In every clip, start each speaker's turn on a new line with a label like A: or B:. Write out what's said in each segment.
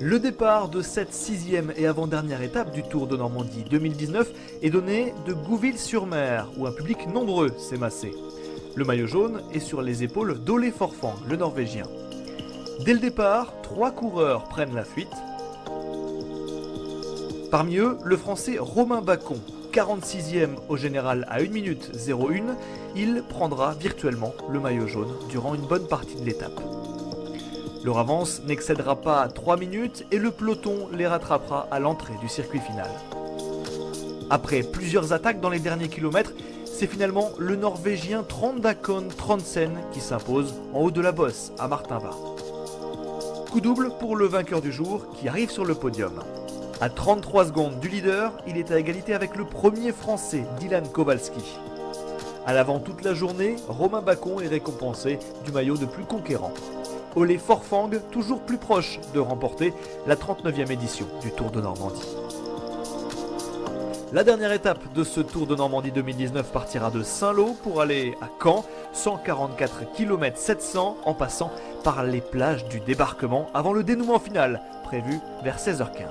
A: Le départ de cette 6e et avant-dernière étape du Tour de Normandie 2019 est donné de Gouville-sur-Mer, où un public nombreux s'est massé. Le maillot jaune est sur les épaules d'Ole Forfang, le Norvégien. Dès le départ, 3 coureurs prennent la fuite. Parmi eux, le Français Romain Bacon, 46e au général à 1 minute 01, il prendra virtuellement le maillot jaune durant une bonne partie de l'étape. Leur avance n'excédera pas 3 minutes et le peloton les rattrapera à l'entrée du circuit final. Après plusieurs attaques dans les derniers kilomètres, c'est finalement le Norvégien Trondakon Trondsen qui s'impose en haut de la bosse à Martinva. Coup double pour le vainqueur du jour qui arrive sur le podium. À 33 secondes du leader, il est à égalité avec le premier français, Dylan Kowalski. À l'avant toute la journée, Romain Bacon est récompensé du maillot de plus conquérant. Ole Forfang, toujours plus proche de remporter la 39e édition du Tour de Normandie. La dernière étape de ce Tour de Normandie 2019 partira de Saint-Lô pour aller à Caen, 144 km 700 en passant par les plages du débarquement avant le dénouement final, prévu vers 16h15.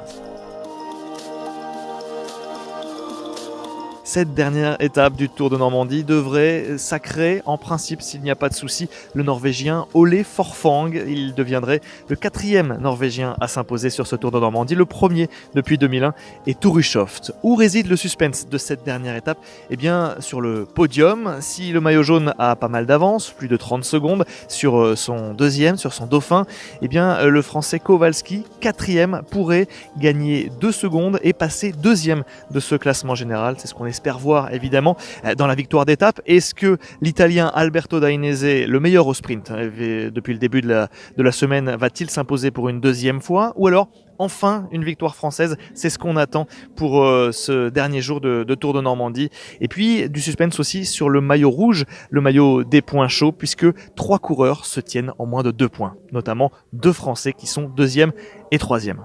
A: Cette dernière étape du Tour de Normandie devrait sacrer, en principe, s'il n'y a pas de souci, le Norvégien Ole Forfang. Il deviendrait le 4e Norvégien à s'imposer sur ce Tour de Normandie, le premier depuis 2001 et Tourushoft. Où réside le suspense de cette dernière étape ? Eh bien, sur le podium, si le maillot jaune a pas mal d'avance, plus de 30 secondes, sur son deuxième, sur son dauphin, eh bien, le Français Kowalski, 4e, pourrait gagner 2 secondes et passer 2e de ce classement général. C'est ce qu'on espère voir évidemment dans la victoire d'étape. Est-ce que l'Italien Alberto Dainese, le meilleur au sprint depuis le début de la semaine, va-t-il s'imposer pour une 2e fois, ou alors enfin une victoire française? C'est ce qu'on attend pour ce dernier jour de Tour de Normandie. Et puis du suspense aussi sur le maillot rouge, le maillot des points chauds, puisque 3 coureurs se tiennent en moins de 2 points, notamment 2 Français qui sont 2e et 3e.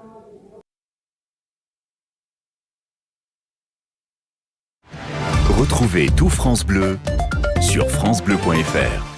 B: Retrouvez tout France Bleu sur francebleu.fr.